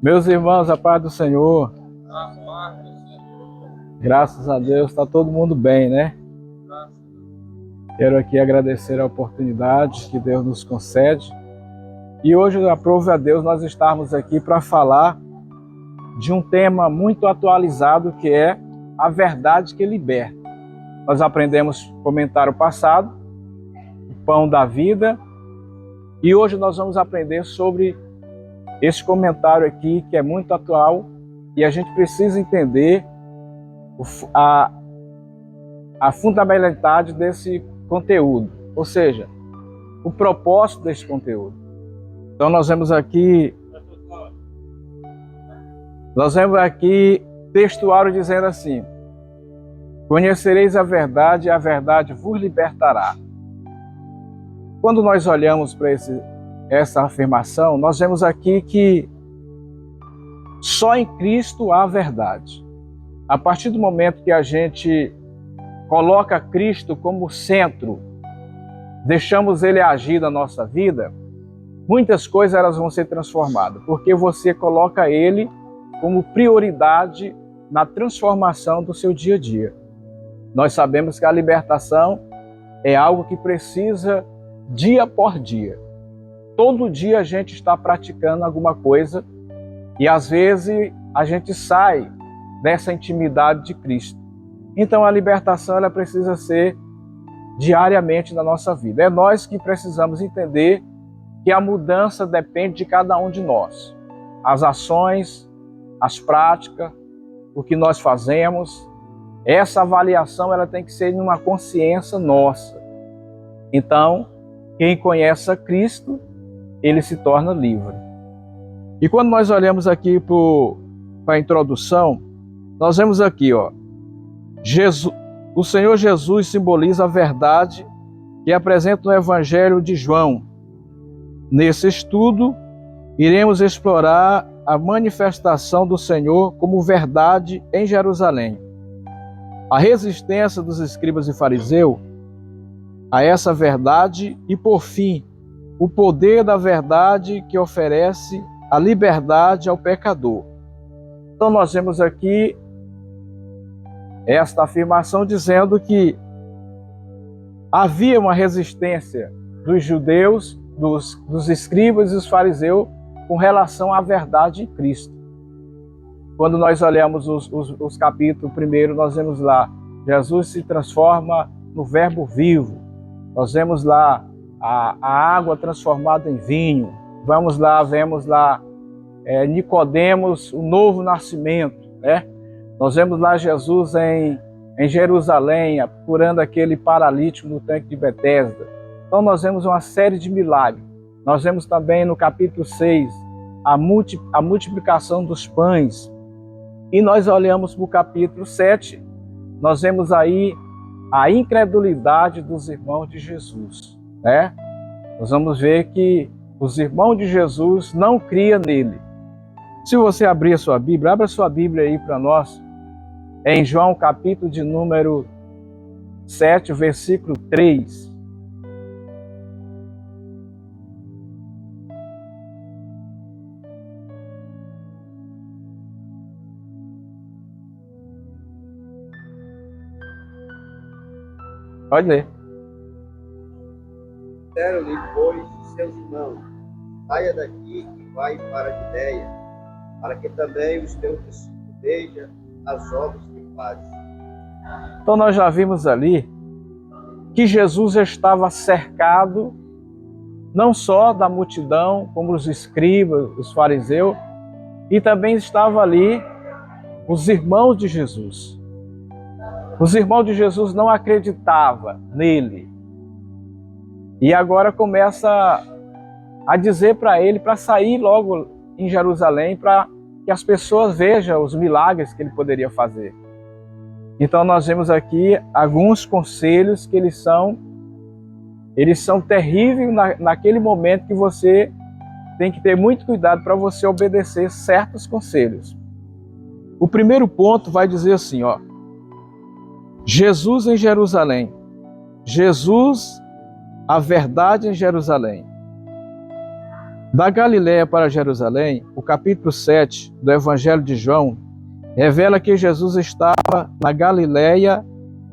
Meus irmãos, a paz do Senhor. Graças a Deus, está todo mundo bem, né? Quero aqui agradecer a oportunidade que Deus nos concede. E hoje, aprove a Deus, nós estarmos aqui para falar de um tema muito atualizado, que é a verdade que liberta. Nós aprendemos comentário passado, o pão da vida, e hoje nós vamos aprender sobre esse comentário aqui, que é muito atual, e a gente precisa entender a fundamentalidade desse conteúdo, ou seja, o propósito desse conteúdo. Então nós vemos aqui textuário dizendo assim: conhecereis a verdade e a verdade vos libertará. Quando nós olhamos para essa afirmação, nós vemos aqui que só em Cristo há verdade. A partir do momento que a gente coloca Cristo como centro, deixamos Ele agir na nossa vida, muitas coisas elas vão ser transformadas, porque você coloca Ele como prioridade na transformação do seu dia a dia. Nós sabemos que a libertação é algo que precisa dia por dia. Todo dia a gente está praticando alguma coisa e às vezes a gente sai dessa intimidade de Cristo. Então a libertação ela precisa ser diariamente na nossa vida. É nós que precisamos entender que a mudança depende de cada um de nós. As ações, as práticas, o que nós fazemos, essa avaliação ela tem que ser numa consciência nossa. Então, quem conhece a Cristo, ele se torna livre. E quando nós olhamos aqui para a introdução, nós vemos aqui, o Senhor Jesus simboliza a verdade que apresenta no Evangelho de João. Nesse estudo, iremos explorar a manifestação do Senhor como verdade em Jerusalém. A resistência dos escribas e fariseus a essa verdade e, por fim, o poder da verdade que oferece a liberdade ao pecador. Então nós vemos aqui esta afirmação dizendo que havia uma resistência dos judeus, dos escribas e dos fariseus com relação à verdade em Cristo. Quando nós olhamos os capítulos primeiro, nós vemos lá, Jesus se transforma no verbo vivo. Nós vemos lá a água transformada em vinho. Vemos lá Nicodemos, o novo nascimento, né? Nós vemos lá Jesus em Jerusalém, curando aquele paralítico no tanque de Betesda. Então nós vemos uma série de milagres. Nós vemos também no capítulo 6 a multiplicação dos pães. E nós olhamos para o capítulo 7, nós vemos aí a incredulidade dos irmãos de Jesus, né? Nós vamos ver que os irmãos de Jesus não criam nele. Se você abrir a sua Bíblia, abra a sua Bíblia aí para nós, em João capítulo de número 7, versículo 3. Pode ler. Disseram-lhe, pois, seus irmãos: saia daqui e vai para a Judeia, para que também os teus discípulos vejam as obras que fazes. Então nós já vimos ali que Jesus estava cercado não só da multidão, como os escribas, os fariseus, e também estava ali os irmãos de Jesus. Os irmãos de Jesus não acreditavam nele. E agora começa a dizer para ele para sair logo em Jerusalém, para que as pessoas vejam os milagres que ele poderia fazer. Então nós vemos aqui alguns conselhos que eles são terríveis naquele momento que você tem que ter muito cuidado para você obedecer certos conselhos. O primeiro ponto vai dizer assim, Jesus em Jerusalém. Jesus, a verdade em Jerusalém. Da Galiléia para Jerusalém, o capítulo 7 do Evangelho de João revela que Jesus estava na Galiléia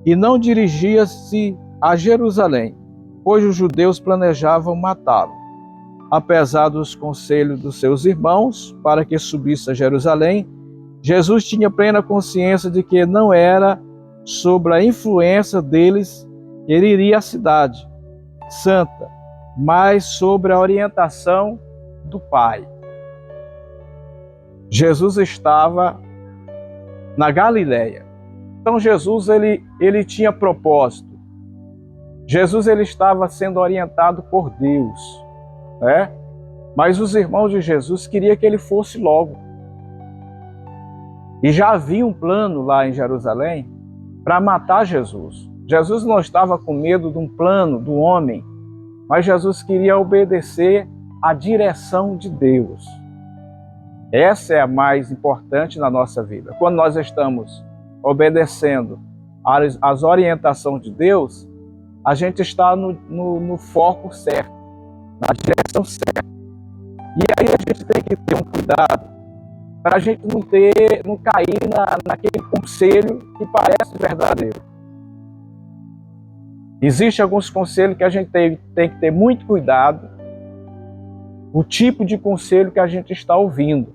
e não dirigia-se a Jerusalém, pois os judeus planejavam matá-lo. Apesar dos conselhos dos seus irmãos para que subisse a Jerusalém, Jesus tinha plena consciência de que não era sobre a influência deles que ele iria à cidade santa, mas sobre a orientação do Pai. Jesus estava na Galiléia. Então Jesus ele tinha propósito. Jesus ele estava sendo orientado por Deus, né? Mas os irmãos de Jesus queriam que ele fosse logo. E já havia um plano lá em Jerusalém para matar Jesus. Jesus não estava com medo de um plano do homem, mas Jesus queria obedecer à direção de Deus. Essa é a mais importante na nossa vida. Quando nós estamos obedecendo às orientações de Deus, a gente está no foco certo, na direção certa. E aí a gente tem que ter um cuidado para a gente não cair naquele conselho que parece verdadeiro. Existem alguns conselhos que a gente tem que ter muito cuidado, o tipo de conselho que a gente está ouvindo.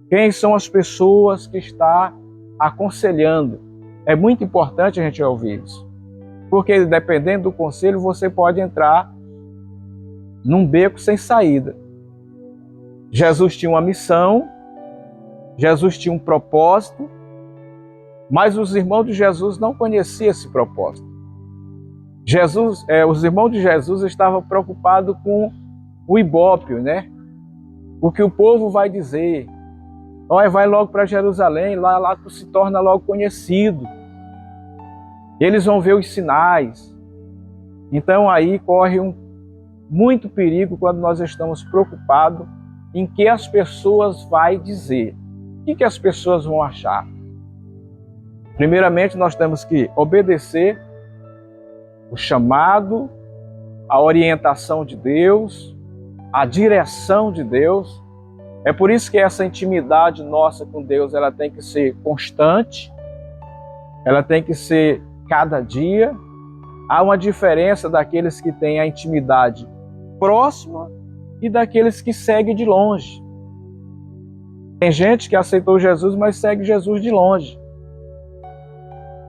Quem são as pessoas que está aconselhando? É muito importante a gente ouvir isso. Porque dependendo do conselho, você pode entrar num beco sem saída. Jesus tinha uma missão, Jesus tinha um propósito, mas os irmãos de Jesus não conheciam esse propósito. Os irmãos de Jesus estavam preocupados com o ibope, né? O que o povo vai dizer. Olha, vai logo para Jerusalém, lá tu se torna logo conhecido. Eles vão ver os sinais. Então aí corre muito perigo quando nós estamos preocupados em que as pessoas vão dizer. O que as pessoas vão achar? Primeiramente, nós temos que obedecer o chamado, a orientação de Deus, a direção de Deus. É por isso que essa intimidade nossa com Deus, ela tem que ser constante, ela tem que ser cada dia. Há uma diferença daqueles que têm a intimidade próxima e daqueles que seguem de longe. Tem gente que aceitou Jesus, mas segue Jesus de longe.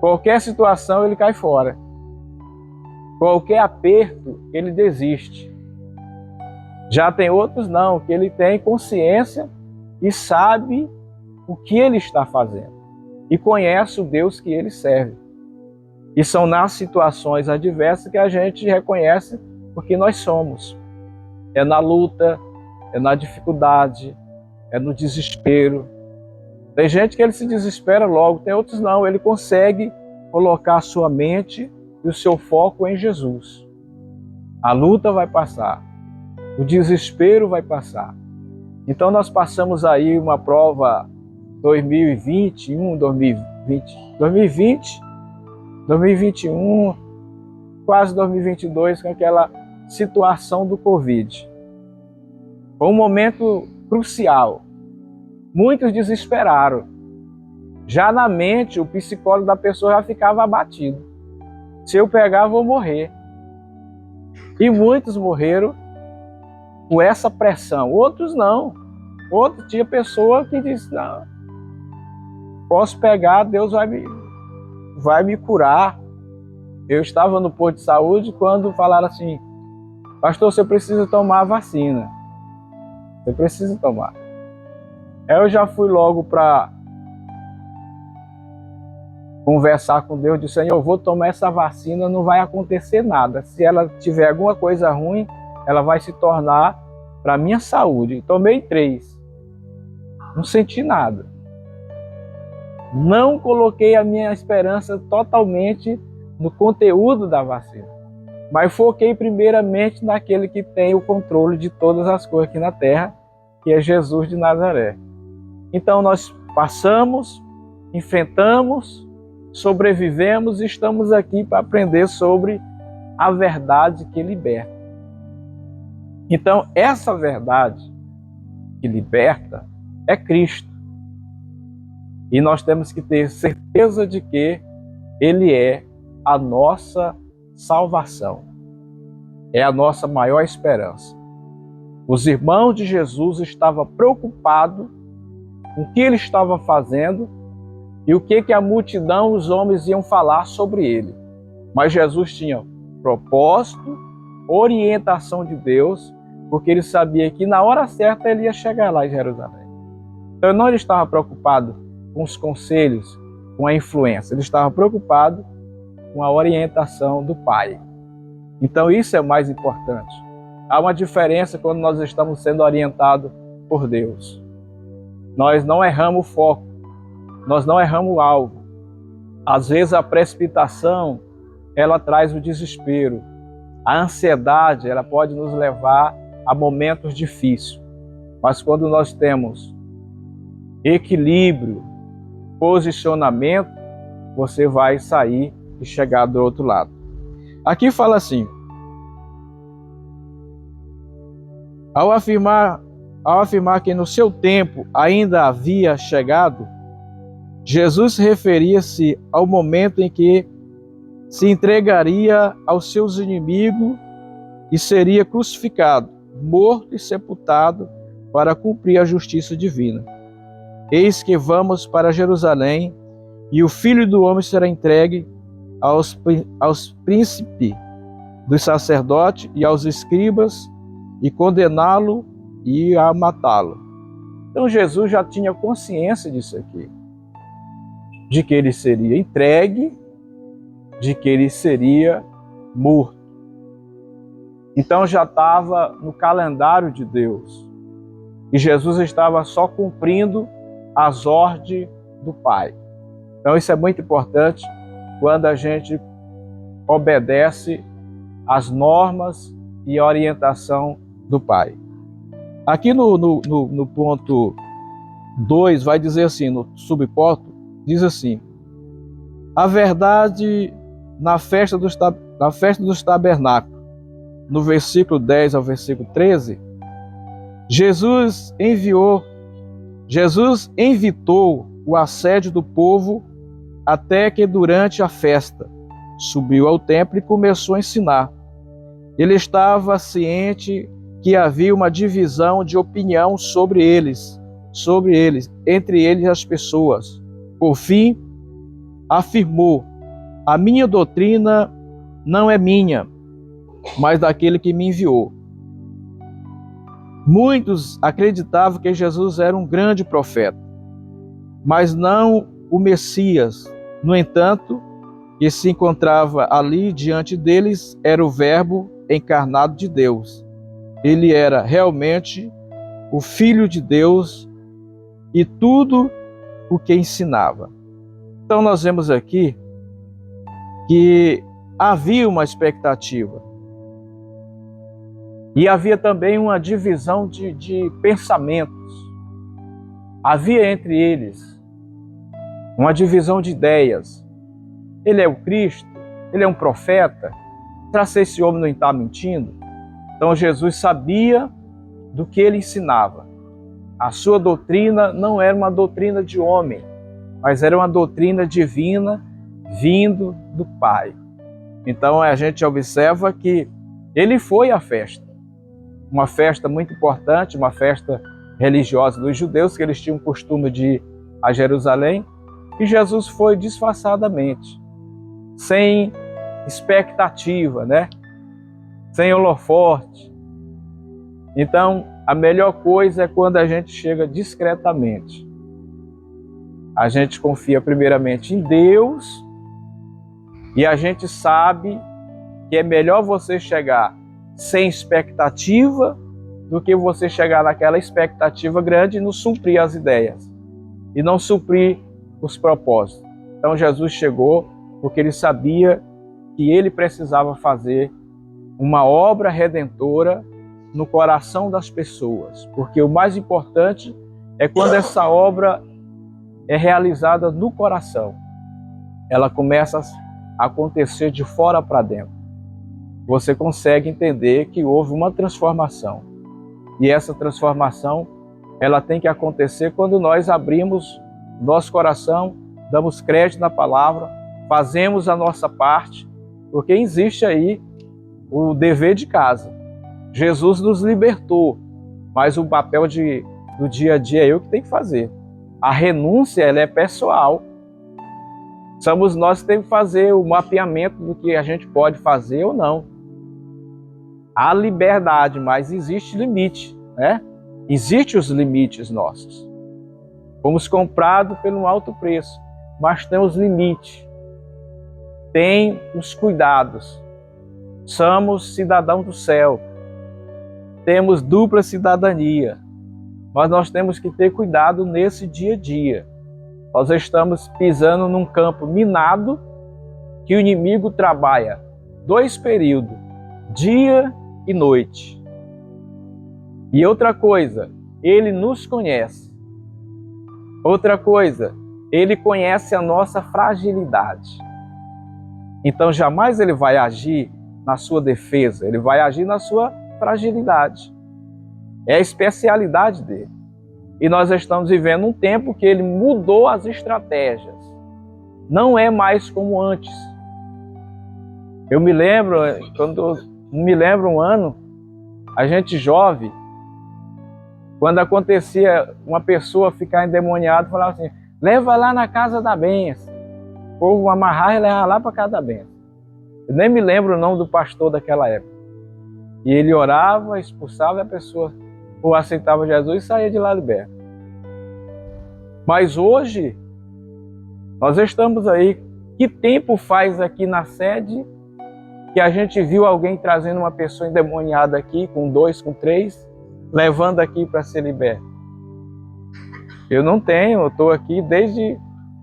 Qualquer situação ele cai fora. Qualquer aperto ele desiste. Já tem outros não, que ele tem consciência e sabe o que ele está fazendo. E conhece o Deus que ele serve. E são nas situações adversas que a gente reconhece porque nós somos. É na luta, é na dificuldade, é no desespero. Tem gente que ele se desespera logo, tem outros não. Ele consegue colocar a sua mente e o seu foco em Jesus. A luta vai passar. O desespero vai passar. Então nós passamos aí uma prova 2021, 2021, quase 2022, com aquela situação do Covid. Foi um momento crucial. Muitos desesperaram. Já na mente, o psicólogo da pessoa já ficava abatido. Se eu pegar, vou morrer. E muitos morreram com essa pressão. Outros não. Outros tinha pessoa que disse, não, posso pegar, Deus vai me curar. Eu estava no posto de saúde quando falaram assim, pastor, você precisa tomar a vacina. Você precisa tomar. Eu já fui logo para conversar com Deus, disse, Senhor, eu vou tomar essa vacina, não vai acontecer nada. Se ela tiver alguma coisa ruim, ela vai se tornar para a minha saúde. Tomei 3. Não senti nada. Não coloquei a minha esperança totalmente no conteúdo da vacina, mas foquei primeiramente naquele que tem o controle de todas as coisas aqui na terra, que é Jesus de Nazaré. Então nós passamos, enfrentamos, sobrevivemos e estamos aqui para aprender sobre a verdade que liberta. Então, essa verdade que liberta é Cristo. E nós temos que ter certeza de que Ele é a nossa salvação. É a nossa maior esperança. Os irmãos de Jesus estavam preocupados com o que ele estava fazendo e o que a multidão, os homens iam falar sobre ele. Mas Jesus tinha propósito, orientação de Deus, porque ele sabia que na hora certa ele ia chegar lá em Jerusalém. Então ele não estava preocupado com os conselhos, com a influência, ele estava preocupado com a orientação do Pai. Então isso é o mais importante. Há uma diferença quando nós estamos sendo orientados por Deus. Nós não erramos o foco, nós não erramos o alvo. Às vezes a precipitação, ela traz o desespero. A ansiedade, ela pode nos levar a momentos difíceis. Mas quando nós temos equilíbrio, posicionamento, você vai sair e chegar do outro lado. Aqui fala assim: ao afirmar que no seu tempo ainda havia chegado, Jesus referia-se ao momento em que se entregaria aos seus inimigos e seria crucificado, morto e sepultado para cumprir a justiça divina. Eis que vamos para Jerusalém, e o Filho do Homem será entregue aos príncipes dos sacerdotes e aos escribas, e condená-lo e a matá-lo. Então Jesus já tinha consciência disso aqui, de que ele seria entregue, de que ele seria morto. Então já estava no calendário de Deus. E Jesus estava só cumprindo as ordens do Pai. Então isso é muito importante quando a gente obedece às normas e à orientação do Pai. Aqui no ponto 2 vai dizer assim, no subponto, diz assim: a verdade na festa dos tabernáculos, no versículo 10 ao versículo 13, Jesus evitou o assédio do povo até que durante a festa subiu ao templo e começou a ensinar. Ele estava ciente que havia uma divisão de opinião sobre eles, entre eles as pessoas. Por fim, afirmou: a minha doutrina não é minha, mas daquele que me enviou. Muitos acreditavam que Jesus era um grande profeta, mas não o Messias. No entanto, que se encontrava ali diante deles era o Verbo encarnado de Deus. Ele era realmente o Filho de Deus e tudo o que ensinava. Então nós vemos aqui que havia uma expectativa. E havia também uma divisão de pensamentos. Havia entre eles uma divisão de ideias. Ele é o Cristo? Ele é um profeta? Será que esse homem não está mentindo? Então Jesus sabia do que ele ensinava. A sua doutrina não era uma doutrina de homem, mas era uma doutrina divina vindo do Pai. Então a gente observa que ele foi à festa. Uma festa muito importante, uma festa religiosa dos judeus, que eles tinham o costume de ir a Jerusalém, e Jesus foi disfarçadamente, sem expectativa, sem holofote. Então, a melhor coisa é quando a gente chega discretamente. A gente confia primeiramente em Deus e a gente sabe que é melhor você chegar sem expectativa do que você chegar naquela expectativa grande e não suprir as ideias e não suprir os propósitos. Então Jesus chegou porque ele sabia que ele precisava fazer uma obra redentora no coração das pessoas, porque o mais importante é quando essa obra é realizada no coração. Ela começa a acontecer de fora para dentro. você consegue entender que houve uma transformação. E essa transformação, ela tem que acontecer quando nós abrimos nosso coração, damos crédito na palavra, fazemos a nossa parte, porque existe aí o dever de casa. Jesus nos libertou, mas o papel do dia a dia é eu que tenho que fazer. A renúncia, ela é pessoal. Somos nós que temos que fazer o mapeamento do que a gente pode fazer ou não. Há liberdade, mas existe limite, né? Existem os limites nossos. Fomos comprados pelo alto preço, mas tem os limites. Tem os cuidados. Somos cidadãos do céu. Temos dupla cidadania. Mas nós temos que ter cuidado nesse dia a dia. Nós estamos pisando num campo minado que o inimigo trabalha 2 períodos, dia e noite. E outra coisa, ele nos conhece. Outra coisa, ele conhece a nossa fragilidade. Então jamais ele vai agir na sua defesa, ele vai agir na sua fragilidade. É a especialidade dele. E nós estamos vivendo um tempo que ele mudou as estratégias. Não é mais como antes. Eu me lembro, um ano, a gente jovem, quando acontecia uma pessoa ficar endemoniada, falava assim, leva lá na casa da bênção. O povo amarrar e levar lá para a casa da bênção. Eu nem me lembro o nome do pastor daquela época. E ele orava, expulsava a pessoa, ou aceitava Jesus e saía de lá liberto. Mas hoje, nós estamos aí. Que tempo faz aqui na sede que a gente viu alguém trazendo uma pessoa endemoniada aqui, com 2, com 3, levando aqui para ser liberto? Eu não tenho, eu estou aqui desde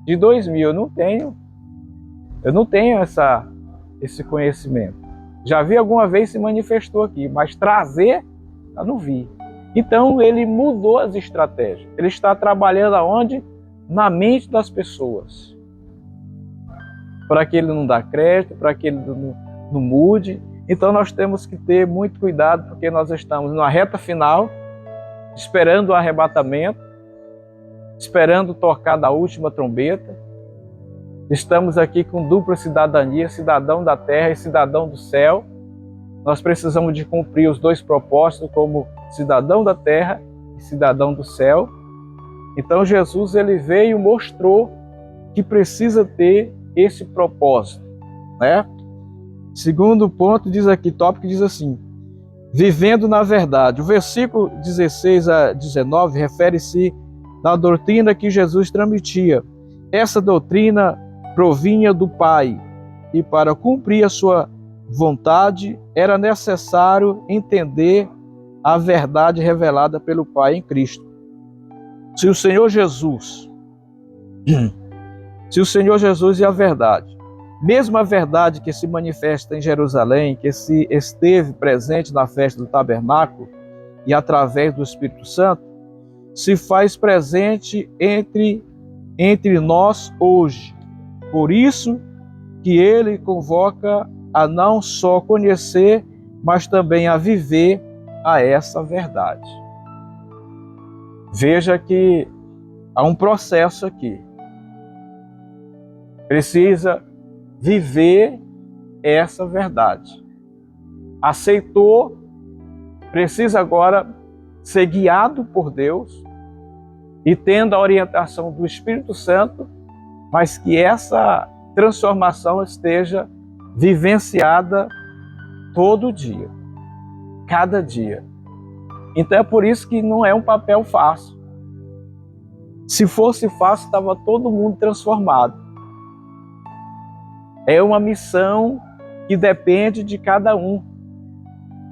2000, eu não tenho esse conhecimento. Já vi alguma vez se manifestou aqui, mas trazer, eu não vi. Então ele mudou as estratégias. Ele está trabalhando aonde? Na mente das pessoas. Para que ele não dê crédito, para que ele não mude. Então nós temos que ter muito cuidado, porque nós estamos na reta final, esperando o arrebatamento, esperando tocar da última trombeta. Estamos aqui com dupla cidadania, cidadão da terra e cidadão do céu. Nós precisamos de cumprir os 2 propósitos como cidadão da terra e cidadão do céu. Então Jesus ele veio e mostrou que precisa ter esse propósito, né? Segundo ponto diz aqui, tópico diz assim, vivendo na verdade. O versículo 16 a 19 refere-se à doutrina que Jesus transmitia. Essa doutrina provinha do Pai, e para cumprir a sua vontade era necessário entender a verdade revelada pelo Pai em Cristo. Se o Senhor Jesus é a verdade, mesmo a verdade que se manifesta em Jerusalém, que se esteve presente na festa do tabernáculo e através do Espírito Santo, se faz presente entre nós hoje. Por isso que ele convoca a não só conhecer, mas também a viver a essa verdade. Veja que há um processo aqui. Precisa viver essa verdade. Aceitou, precisa agora ser guiado por Deus e tendo a orientação do Espírito Santo, mas que essa transformação esteja vivenciada todo dia, cada dia. Então é por isso que não é um papel fácil. Se fosse fácil, estava todo mundo transformado. É uma missão que depende de cada um.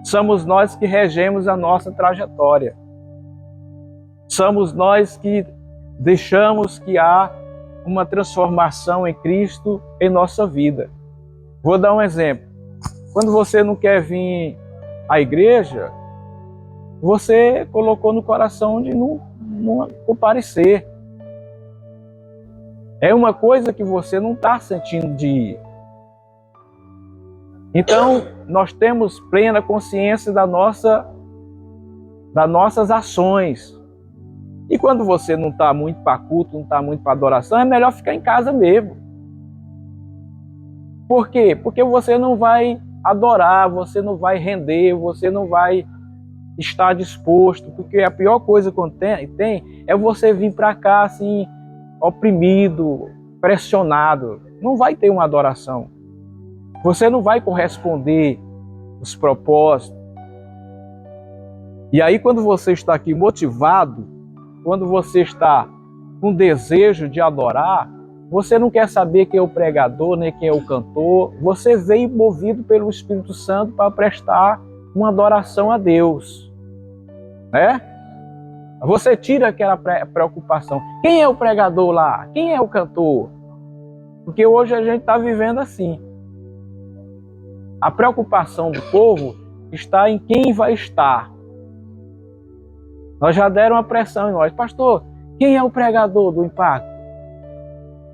Somos nós que regemos a nossa trajetória. Somos nós que deixamos que há uma transformação em Cristo em nossa vida. Vou dar um exemplo. Quando você não quer vir à igreja, você colocou no coração de não comparecer. É uma coisa que você não está sentindo de ir. Então, nós temos plena consciência das nossas ações. E quando você não está muito para culto, não está muito para adoração, é melhor ficar em casa mesmo. Por quê? Porque você não vai adorar, você não vai render, você não vai estar disposto. Porque a pior coisa que tem é você vir para cá assim, oprimido, pressionado. Não vai ter uma adoração. Você não vai corresponder os propósitos. E aí, quando você está aqui motivado, quando você está com desejo de adorar, você não quer saber quem é o pregador, nem quem é o cantor. Você veio movido pelo Espírito Santo para prestar uma adoração a Deus, né? Você tira aquela preocupação. Quem é o pregador lá? Quem é o cantor? Porque hoje a gente está vivendo assim. A preocupação do povo está em quem vai estar. Nós já deram uma pressão em nós. Pastor, quem é o pregador do Impacto?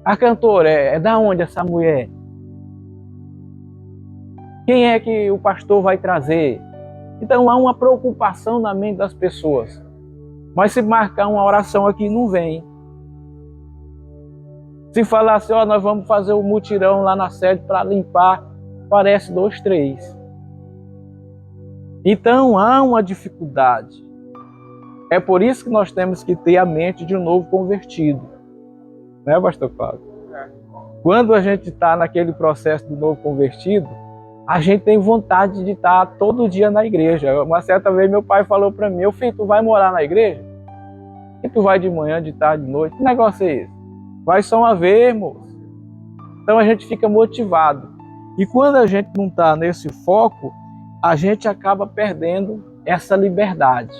A cantora, é da onde essa mulher? Quem é que o pastor vai trazer? Então há uma preocupação na mente das pessoas. Mas se marcar uma oração aqui, não vem. Se falar assim, nós vamos fazer um mutirão lá na sede para limpar, parece 2, 3. Então há uma dificuldade. É por isso que nós temos que ter a mente de um novo convertido. Né, pastor Cláudio? Quando a gente está naquele processo do novo convertido, a gente tem vontade de estar todo dia na igreja. Uma certa vez meu pai falou para mim, filho, tu vai morar na igreja? E tu vai de manhã, de tarde, de noite? Que negócio é esse? Vai só uma vez, moço. Então a gente fica motivado. E quando a gente não está nesse foco, a gente acaba perdendo essa liberdade.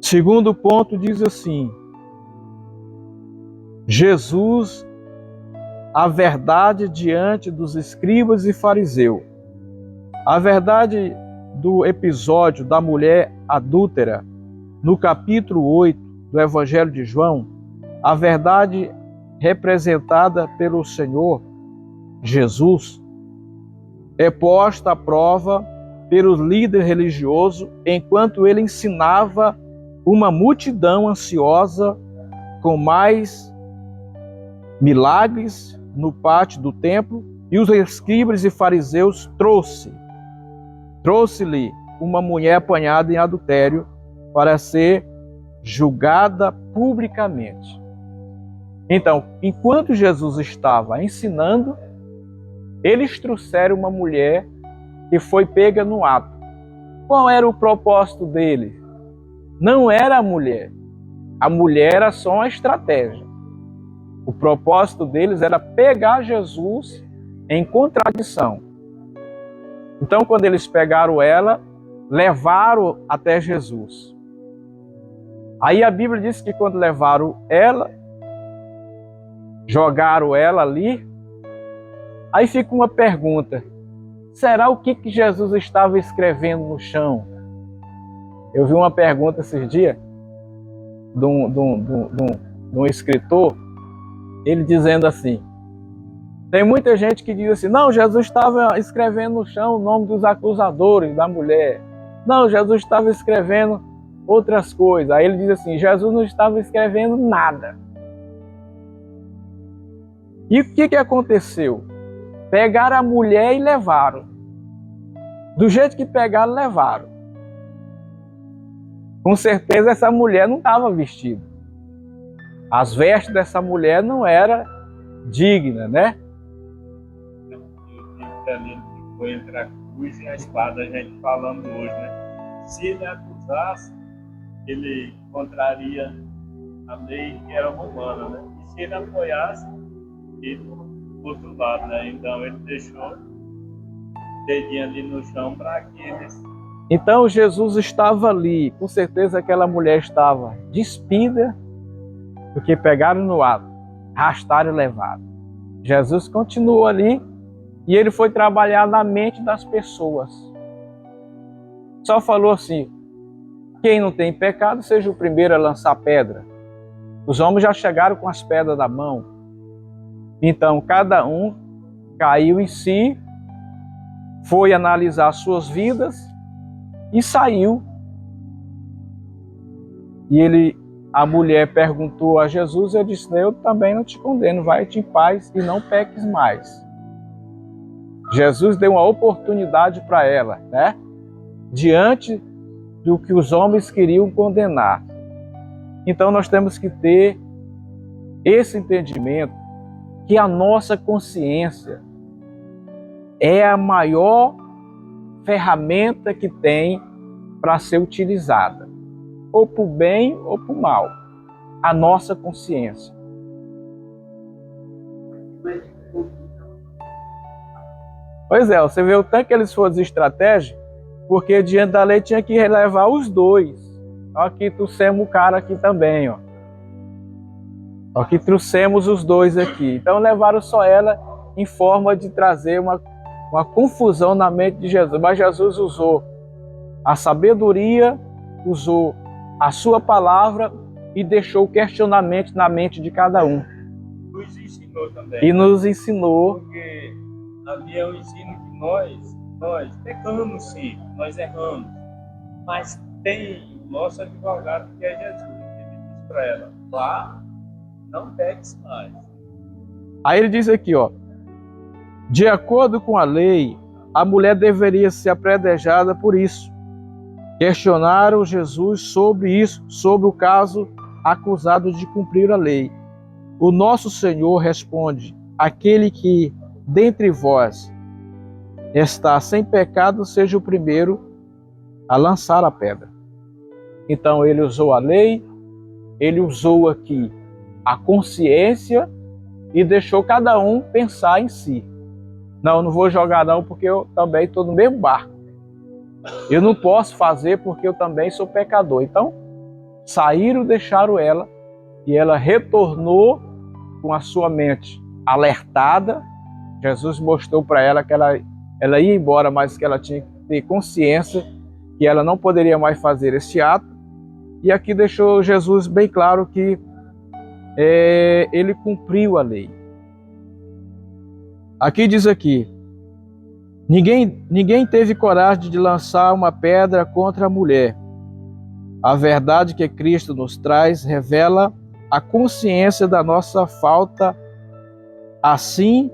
Segundo ponto diz assim: Jesus, a verdade diante dos escribas e fariseus. A verdade do episódio da mulher adúltera, no capítulo 8 do Evangelho de João, a verdade representada pelo Senhor Jesus, é posta à prova pelos líderes religiosos enquanto ele ensinava uma multidão ansiosa com mais milagres no pátio do templo, e os escribas e fariseus trouxe-lhe uma mulher apanhada em adultério para ser julgada publicamente. Então, enquanto Jesus estava ensinando, eles trouxeram uma mulher que foi pega no ato. Qual era o propósito dele? Não era a mulher era só uma estratégia. O propósito deles era pegar Jesus em contradição. Então, quando eles pegaram ela, levaram até Jesus. Aí a Bíblia diz que quando levaram ela, jogaram ela ali, aí fica uma pergunta: será o que Jesus estava escrevendo no chão? Eu vi uma pergunta esses dias de um escritor, ele dizendo assim: tem muita gente que diz assim, não, Jesus estava escrevendo no chão o nome dos acusadores da mulher. Não, Jesus estava escrevendo outras coisas. Aí ele diz assim, Jesus não estava escrevendo nada. E o que aconteceu? Pegaram a mulher e levaram. Do jeito que pegaram, levaram. Com certeza essa mulher não estava vestida. As vestes dessa mulher não eram dignas, né? Ali foi entre a cruz e a espada, a gente falando hoje, né? Se ele acusasse, ele contraria a lei que era romana, né? E se ele apoiasse, ele do outro lado, né? Então ele deixou o dedinho ali no chão para que eles... Então Jesus estava ali, com certeza aquela mulher estava despida, porque pegaram no ato, arrastaram e levaram. Jesus continuou ali e ele foi trabalhar na mente das pessoas. Só falou assim, quem não tem pecado seja o primeiro a lançar pedra. Os homens já chegaram com as pedras na mão. Então cada um caiu em si, foi analisar suas vidas e saiu. E a mulher perguntou a Jesus, e ele disse: eu também não te condeno, vai-te em paz e não peques mais. Jesus deu uma oportunidade para ela, né? Diante do que os homens queriam condenar. Então nós temos que ter esse entendimento que a nossa consciência é a maior ferramenta que tem para ser utilizada, ou para o bem ou para o mal, a nossa consciência. Pois é, você vê o tanto que eles foram de estratégia, porque diante da lei tinha que relevar os dois. Aqui trouxemos o cara aqui também, ó. Aqui trouxemos os dois aqui. Então levaram só ela em forma de trazer uma confusão na mente de Jesus. Mas Jesus usou a sabedoria, usou a sua palavra e deixou o questionamento na mente de cada um. Nos ensinou também. E nos ensinou. Porque ali é o ensino que nós pecamos sim, nós erramos. Mas tem o nosso advogado que é Jesus. Ele diz para ela: vá, não peques mais. Aí ele diz aqui, ó: de acordo com a lei, a mulher deveria ser apredejada por isso. Questionaram Jesus sobre isso, sobre o caso acusado de cumprir a lei. O nosso Senhor responde: aquele que dentre vós está sem pecado, seja o primeiro a lançar a pedra. Então ele usou a lei, ele usou aqui a consciência e deixou cada um pensar em si. Não vou jogar não, porque eu também estou no mesmo barco. Eu não posso fazer porque eu também sou pecador. Então, saíram, deixaram ela, e ela retornou com a sua mente alertada. Jesus mostrou para ela que ela ia embora, mas que ela tinha que ter consciência que ela não poderia mais fazer esse ato. E aqui deixou Jesus bem claro que ele cumpriu a lei. Aqui diz aqui: ninguém teve coragem de lançar uma pedra contra a mulher. A verdade que Cristo nos traz revela a consciência da nossa falta. Assim,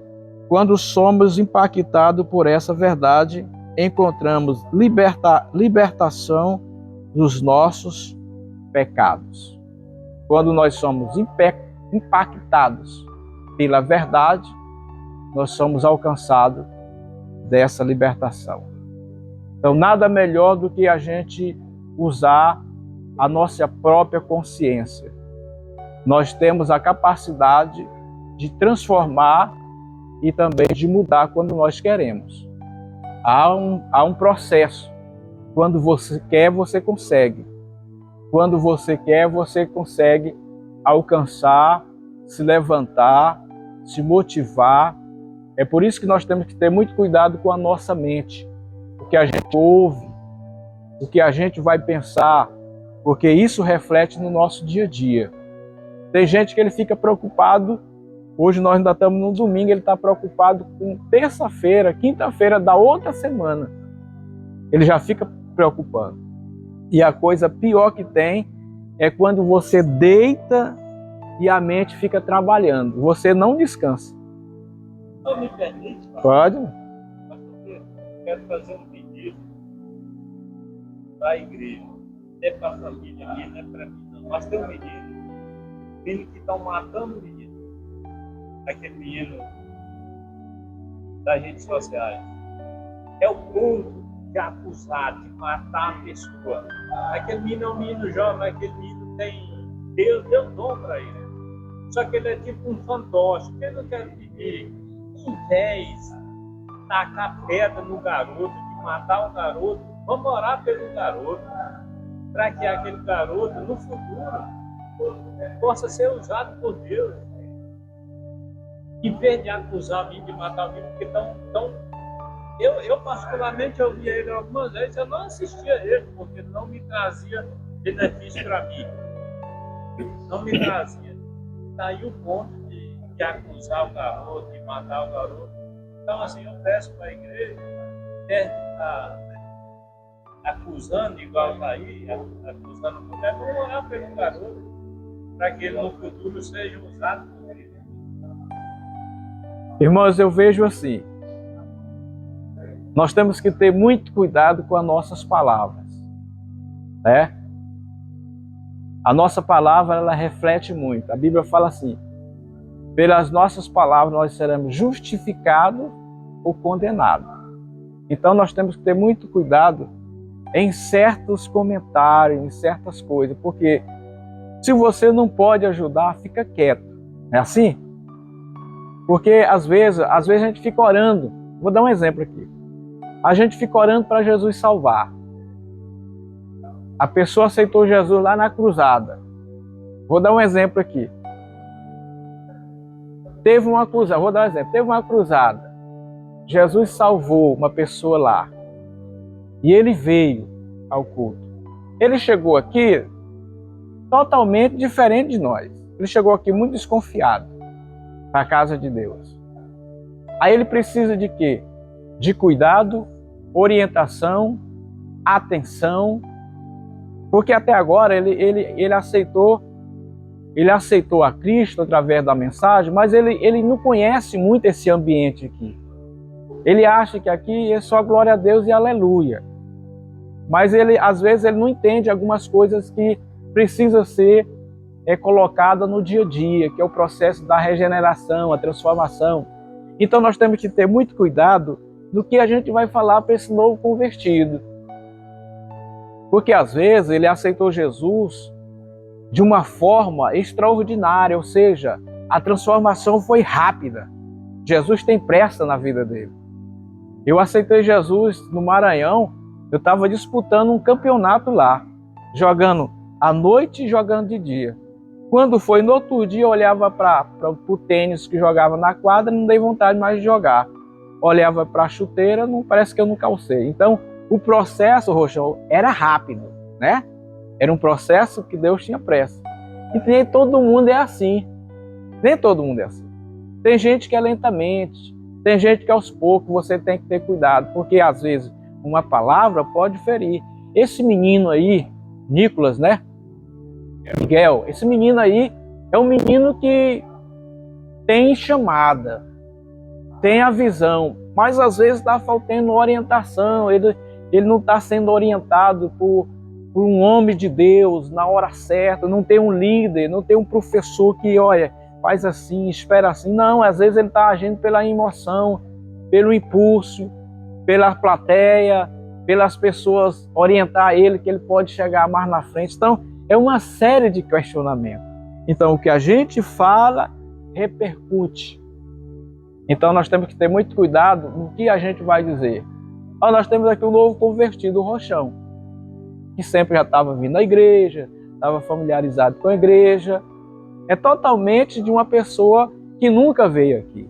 quando somos impactados por essa verdade, encontramos libertação dos nossos pecados. Quando nós somos impactados pela verdade, nós somos alcançados dessa libertação. Então, nada melhor do que a gente usar a nossa própria consciência. Nós temos a capacidade de transformar e também de mudar quando nós queremos. Há um processo. Quando você quer, você consegue. Quando você quer, você consegue alcançar, se levantar, se motivar. É por isso que nós temos que ter muito cuidado com a nossa mente. O que a gente ouve, o que a gente vai pensar, porque isso reflete no nosso dia a dia. Tem gente que ele fica preocupado. Hoje nós ainda estamos no domingo, ele está preocupado com terça-feira, quinta-feira da outra semana. Ele já fica preocupado. E a coisa pior que tem é quando você deita e a mente fica trabalhando. Você não descansa. Não me permite? Pode. Eu quero fazer um pedido para a igreja. Não é para a família minha, não é para mim não. Mas tem um menino que estão matando o menino. Aquele menino das redes sociais. É o ponto de acusar, de matar a pessoa. Aquele menino é um menino jovem, mas aquele menino tem... Deus deu dom para ele. Só que ele é tipo um fantoche. Ele não quer pedir, em vez de tacar pedra no garoto, de matar o garoto, vamos orar pelo garoto, para que aquele garoto, no futuro, possa ser usado por Deus. Em vez de acusar alguém de matar alguém, porque eu particularmente ouvi ele algumas vezes, eu não assistia a ele, porque não me trazia benefício para mim. Não me trazia. Daí o ponto de acusar o garoto, de matar o garoto. Então, assim, eu peço para a igreja, né, acusando, igual está aí, acusando a mulher, não orar pelo garoto, para que ele no futuro seja usado por Cristo. Irmãos, eu vejo assim, nós temos que ter muito cuidado com as nossas palavras, né? A nossa palavra, ela reflete muito. A Bíblia fala assim, pelas nossas palavras nós seremos justificados ou condenados. Então nós temos que ter muito cuidado em certos comentários, em certas coisas, porque se você não pode ajudar, fica quieto. É assim? Porque às vezes a gente fica orando. Vou dar um exemplo aqui. A gente fica orando para Jesus salvar. A pessoa aceitou Jesus lá na cruzada. Vou dar um exemplo aqui. Teve uma cruzada, vou dar um exemplo. Teve uma cruzada. Jesus salvou uma pessoa lá. E ele veio ao culto. Ele chegou aqui totalmente diferente de nós. Ele chegou aqui muito desconfiado para a casa de Deus. Aí ele precisa de quê? De cuidado, orientação, atenção, porque até agora ele aceitou a Cristo através da mensagem, mas ele não conhece muito esse ambiente aqui. Ele acha que aqui é só glória a Deus e aleluia. Mas às vezes ele não entende algumas coisas que precisam ser colocadas no dia a dia, que é o processo da regeneração, a transformação. Então nós temos que ter muito cuidado no que a gente vai falar para esse novo convertido. Porque às vezes ele aceitou Jesus de uma forma extraordinária, ou seja, a transformação foi rápida. Jesus tem pressa na vida dele. Eu aceitei Jesus no Maranhão, eu estava disputando um campeonato lá, jogando à noite e jogando de dia. Quando foi no outro dia, eu olhava para o tênis que jogava na quadra, não dei vontade mais de jogar. Olhava para a chuteira, parece que eu não calcei. Então, o processo, Roxão, era rápido, né? Era um processo que Deus tinha pressa. E nem todo mundo é assim. Nem todo mundo é assim. Tem gente que é lentamente, tem gente que aos poucos você tem que ter cuidado, porque às vezes uma palavra pode ferir. Esse menino aí, Nicolas, né? Miguel, esse menino aí é um menino que tem chamada, tem a visão, mas às vezes está faltando orientação, ele não está sendo orientado por um homem de Deus na hora certa, não tem um líder, não tem um professor que, olha, faz assim, espera assim. Não, às vezes ele está agindo pela emoção, pelo impulso, pela plateia, pelas pessoas orientar ele que ele pode chegar mais na frente. Então, é uma série de questionamentos. Então, o que a gente fala repercute. Então, nós temos que ter muito cuidado no que a gente vai dizer. Nós temos aqui um novo convertido, o Roxão, que sempre já estava vindo à igreja, estava familiarizado com a igreja. É totalmente de uma pessoa que nunca veio aqui.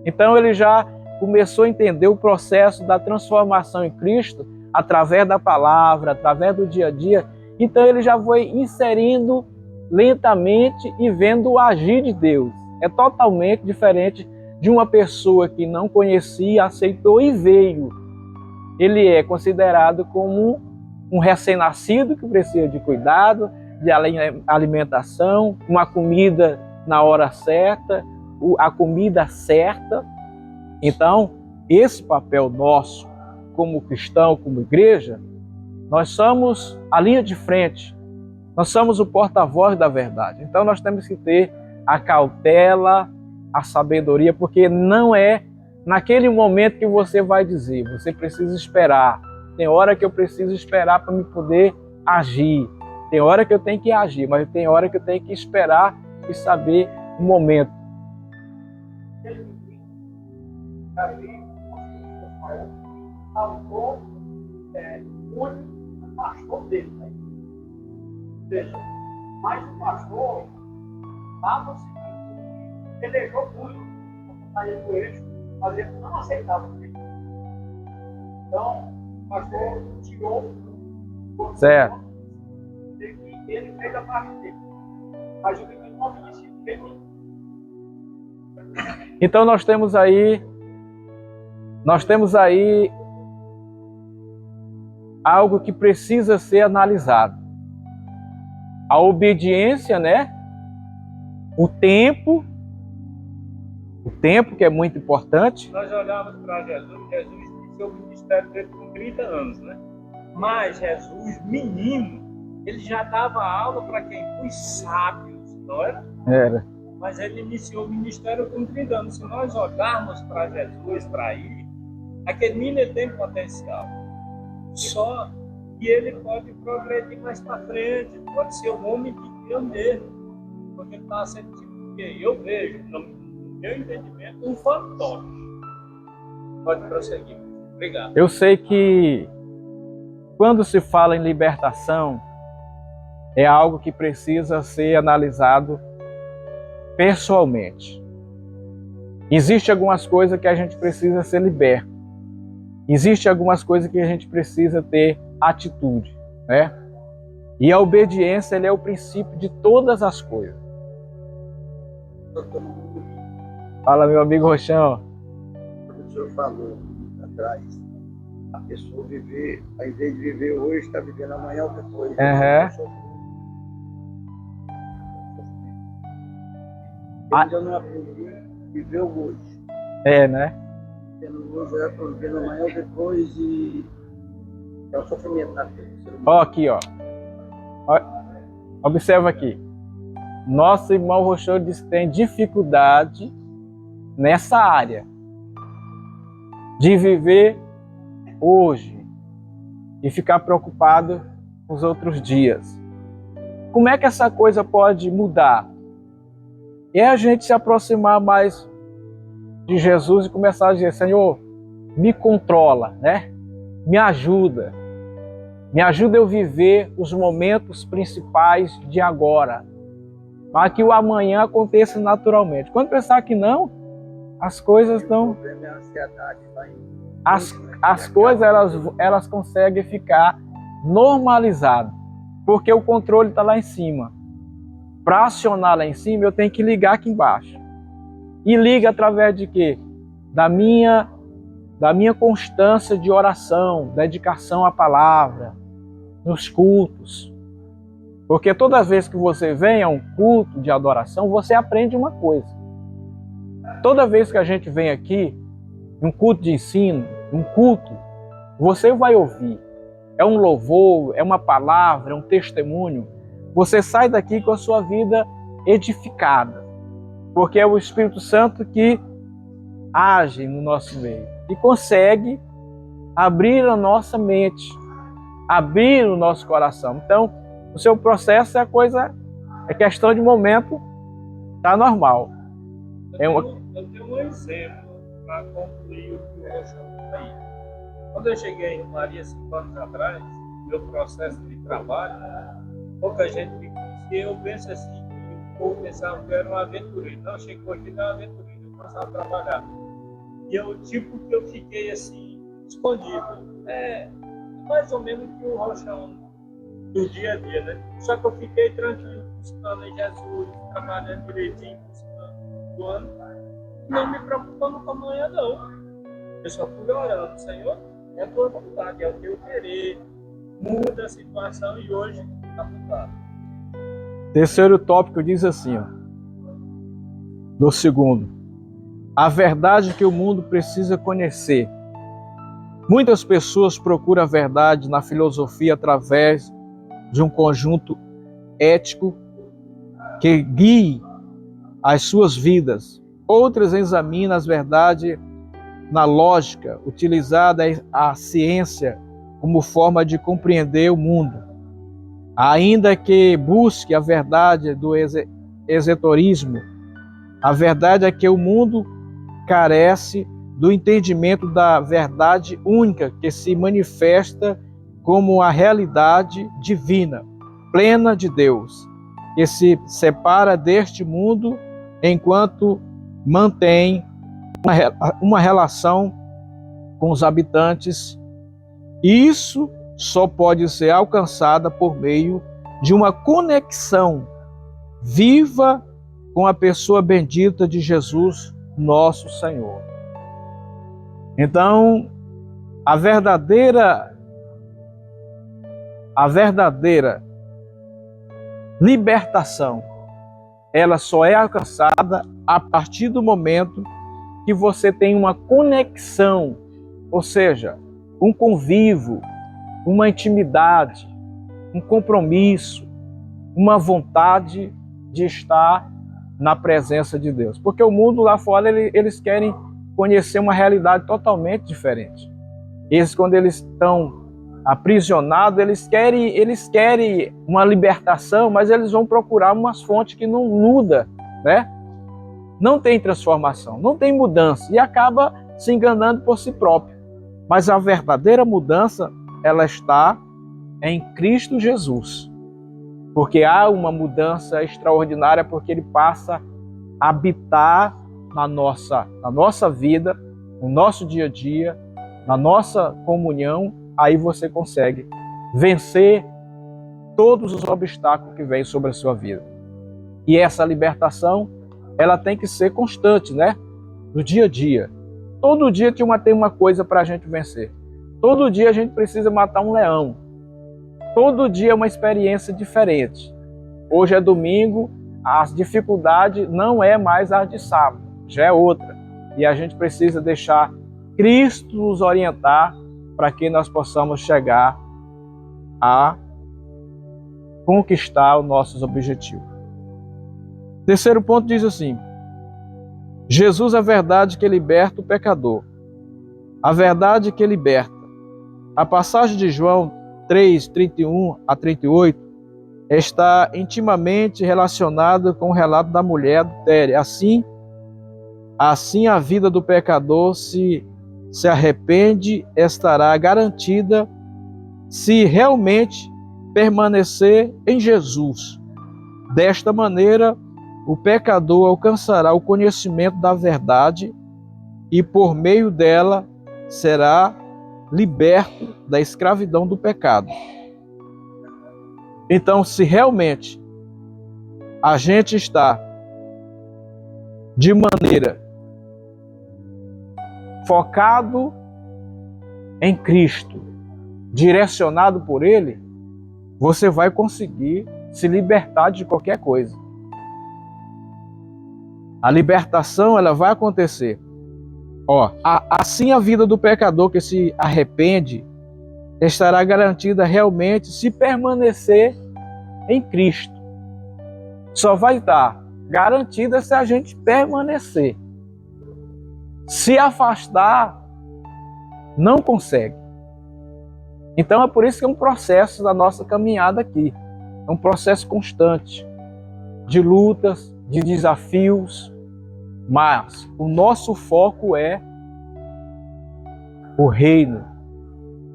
Então, ele já começou a entender o processo da transformação em Cristo através da palavra, através do dia a dia. Então ele já foi inserindo lentamente e vendo o agir de Deus. É totalmente diferente de uma pessoa que não conhecia, aceitou e veio. Ele é considerado como um recém-nascido que precisa de cuidado, de alimentação, uma comida na hora certa, a comida certa. Então, esse papel nosso como cristão, como igreja, nós somos a linha de frente, nós somos o porta-voz da verdade. Então nós temos que ter a cautela, a sabedoria, porque não é naquele momento que você vai dizer, você precisa esperar. Tem hora que eu preciso esperar para me poder agir, tem hora que eu tenho que agir, mas tem hora que eu tenho que esperar e saber o momento. O pastor dele, né? Ou seja, mas o pastor estava o seguinte, pelejou muito para sair do eixo, mas ele não aceitava o eixo. Então, o pastor tirou o certo. E ele fez a parte dele. Mas o menino não disse, ele. Então nós temos aí Nós temos aí algo que precisa ser analisado. A obediência, né? O tempo que é muito importante. Nós olhamos para Jesus, Jesus iniciou o ministério dele com 30 anos, né? Mas Jesus, menino, ele já dava aula para quem? Os sábios, não era? Era. Mas ele iniciou o ministério com 30 anos. Se nós olharmos para Jesus, para ele, aquele menino tem potencial. Só que ele pode progredir mais para frente, pode ser um homem de Deus mesmo. Porque ele está sendo tipo que eu vejo, no meu entendimento, um fantoche. Pode prosseguir. Obrigado. Eu sei que quando se fala em libertação, é algo que precisa ser analisado pessoalmente. Existem algumas coisas que a gente precisa ser liberto. Existem algumas coisas que a gente precisa ter atitude, né? E a obediência, ele é o princípio de todas as coisas. Fala, meu amigo Rochão. O senhor falou atrás, a pessoa viver, ao invés de viver hoje, está vivendo amanhã ou depois. Eu ainda não aprendi a viver o hoje. É, né? Vivendo hoje, eu estou vivendo amanhã ou depois e é o sofrimento da vida. Ó, aqui, ó. Observa aqui. Nosso irmão Rochão diz que tem dificuldade nessa área de viver hoje e ficar preocupado com os outros dias. Como é que essa coisa pode mudar? É a gente se aproximar mais de Jesus e começar a dizer: Senhor, me controla, né? Me ajuda. Me ajuda eu viver os momentos principais de agora, para que o amanhã aconteça naturalmente. Quando pensar que não, as coisas não... As coisas elas conseguem ficar normalizadas, porque o controle está lá em cima. Para acionar lá em cima, eu tenho que ligar aqui embaixo. E liga através de quê? Da minha constância de oração, dedicação à palavra, nos cultos. Porque toda vez que você vem a um culto de adoração, você aprende uma coisa. Toda vez que a gente vem aqui, um culto de ensino, um culto, você vai ouvir. É um louvor, é uma palavra, é um testemunho. Você sai daqui com a sua vida edificada. Porque é o Espírito Santo que age no nosso meio e consegue abrir a nossa mente, abrir o nosso coração. Então, o seu processo é questão de momento, está normal. Eu tenho um exemplo para concluir o que eu chamo aí. Quando eu cheguei em Maria 5 anos atrás, meu processo de trabalho, pouca gente me conhecia. Eu penso assim, que o povo pensava que eu era um aventureiro. Não, chegou aqui não é um aventureiro, eu começava a trabalhar. E eu, tipo, que eu fiquei assim, escondido. É mais ou menos que o Rochão do dia a dia, né? Só que eu fiquei tranquilo, buscando em Jesus, trabalhando direitinho, buscando, doando, não me preocupando com amanhã, não. Eu só fui orando: Senhor, é a tua vontade, é o teu querer, muda a situação e hoje está mudado. Terceiro tópico diz assim, ó, do segundo: a verdade que o mundo precisa conhecer. Muitas pessoas procuram a verdade na filosofia através de um conjunto ético que guie as suas vidas. Outras examinam as verdades na lógica, utilizada a ciência como forma de compreender o mundo. Ainda que busque a verdade do esoterismo, a verdade é que o mundo carece do entendimento da verdade única que se manifesta como a realidade divina, plena de Deus, que se separa deste mundo enquanto mantém uma relação com os habitantes. Isso só pode ser alcançada por meio de uma conexão viva com a pessoa bendita de Jesus, nosso Senhor. Então, a verdadeira libertação, ela só é alcançada a partir do momento que você tem uma conexão, ou seja, um convívio, uma intimidade, um compromisso, uma vontade de estar na presença de Deus. Porque o mundo lá fora, eles querem conhecer uma realidade totalmente diferente. Eles, quando eles estão aprisionados, eles querem uma libertação, mas eles vão procurar umas fontes que não muda, né? Não tem transformação, não tem mudança, e acaba se enganando por si próprio. Mas a verdadeira mudança, ela está em Cristo Jesus. Porque há uma mudança extraordinária, porque Ele passa a habitar na nossa vida, no nosso dia a dia, na nossa comunhão. Aí você consegue vencer todos os obstáculos que vêm sobre a sua vida. E essa libertação, ela tem que ser constante, né? No dia a dia. Todo dia tem uma coisa para a gente vencer. Todo dia a gente precisa matar um leão. Todo dia é uma experiência diferente. Hoje é domingo, a dificuldade não é mais a de sábado, já é outra. E a gente precisa deixar Cristo nos orientar para que nós possamos chegar a conquistar os nossos objetivos. Terceiro ponto diz assim: Jesus é a verdade que liberta o pecador. A verdade que liberta. A passagem de João 3, 31 a 38 está intimamente relacionada com o relato da mulher adultéria. Assim a vida do pecador se arrepende, estará garantida se realmente permanecer em Jesus. Desta maneira, o pecador alcançará o conhecimento da verdade e, por meio dela, será liberto da escravidão do pecado. Então, se realmente a gente está de maneira focado em Cristo, direcionado por Ele, você vai conseguir se libertar de qualquer coisa. A libertação, ela vai acontecer. Assim a vida do pecador que se arrepende estará garantida realmente se permanecer em Cristo. Só vai estar garantida se a gente permanecer. Se afastar, não consegue. Então é por isso que é um processo da nossa caminhada aqui. É um processo constante de lutas, de desafios, mas o nosso foco é o reino,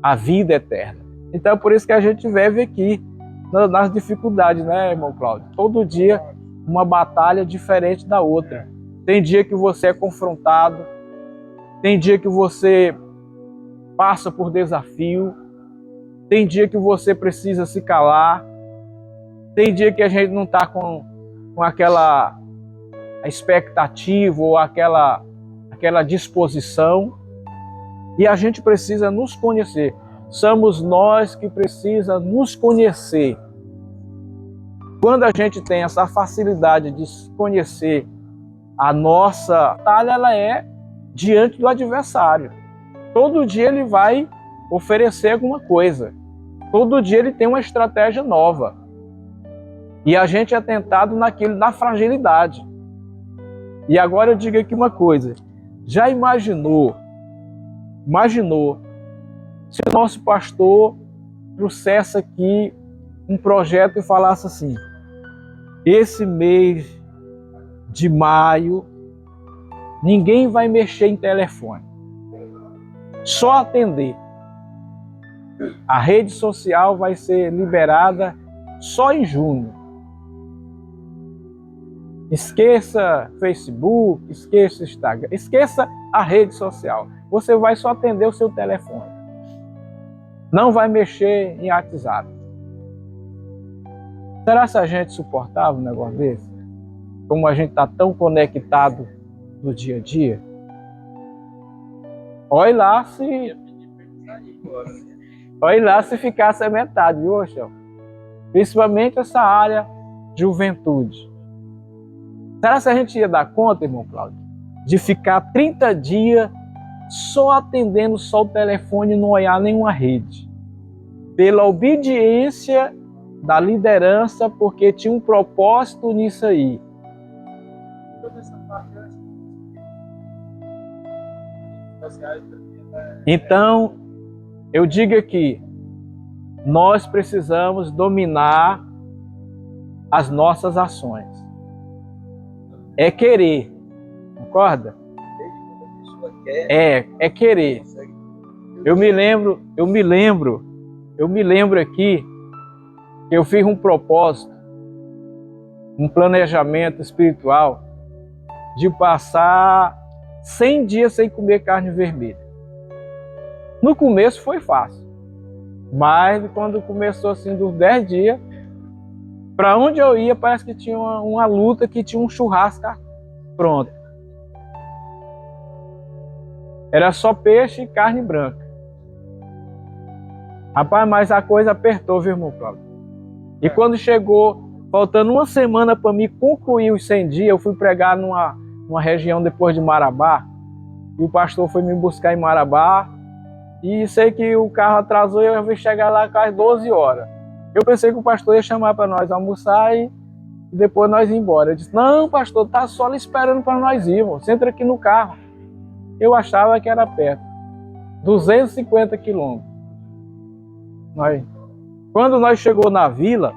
a vida eterna. Então é por isso que a gente vive aqui nas dificuldades, né, irmão Cláudio? Todo dia uma batalha diferente da outra. Tem dia que você é confrontado, tem dia que você passa por desafio, tem dia que você precisa se calar, tem dia que a gente não está com aquela expectativa ou aquela disposição, e a gente precisa nos conhecer. Somos nós que precisamos nos conhecer. Quando a gente tem essa facilidade de conhecer a nossa batalha, ela é diante do adversário. Todo dia ele vai oferecer alguma coisa. Todo dia ele tem uma estratégia nova. E a gente é tentado na fragilidade. E agora eu digo aqui uma coisa. Já imaginou se o nosso pastor trouxesse aqui um projeto e falasse assim: esse mês de maio, ninguém vai mexer em telefone, só atender. A rede social vai ser liberada só em junho. Esqueça Facebook, esqueça Instagram, esqueça a rede social. Você vai só atender o seu telefone. Não vai mexer em WhatsApp. Será que a gente suportava um negócio desse? Como a gente está tão conectado no dia a dia? Olha lá Eu se, ia pedir para ele sair agora, né? olha lá se ficasse a metade, viu, Rochão? Principalmente essa área juventude. Será que a gente ia dar conta, irmão Cláudio, de ficar 30 dias só atendendo só o telefone e não olhar nenhuma rede? Pela obediência da liderança, porque tinha um propósito nisso aí. Toda essa parte eu acho que sociais também, né? Então, eu digo aqui, nós precisamos dominar as nossas ações. É querer, concorda? Desde quando a pessoa quer, É querer. consegue. Eu me lembro aqui que eu fiz um propósito, um planejamento espiritual de passar 100 dias sem comer carne vermelha. No começo foi fácil, mas quando começou assim dos 10 dias, para onde eu ia parece que tinha uma luta, que tinha um churrasco pronto. Era só peixe e carne branca. Rapaz, mas a coisa apertou, viu, irmão Cláudio? E quando chegou, faltando uma semana para mim concluir os 100 dias, eu fui pregar numa região depois de Marabá, e o pastor foi me buscar em Marabá, e sei que o carro atrasou e eu vim chegar lá às 12 horas. Eu pensei que o pastor ia chamar para nós almoçar e depois nós ir embora. Eu disse, não, pastor, tá só ali esperando para nós ir, irmão. Você entra aqui no carro. Eu achava que era perto. 250 quilômetros. Quando nós chegou na vila,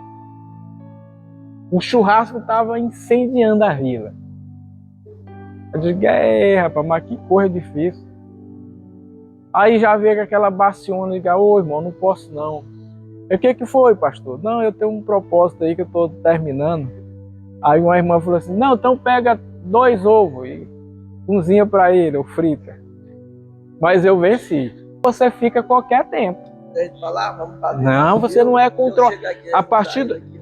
o churrasco estava incendiando a vila. Eu digo, rapaz, mas que coisa difícil. Aí já veio aquela baciona e digo, ô irmão, não posso não. O que foi, pastor? Não, eu tenho um propósito aí que eu estou terminando. Aí uma irmã falou assim, não, então pega 2 ovos e cozinha para ele, ou frita. Mas eu venci. Você fica qualquer tempo. Falar, vamos fazer. Não, você não é controlado.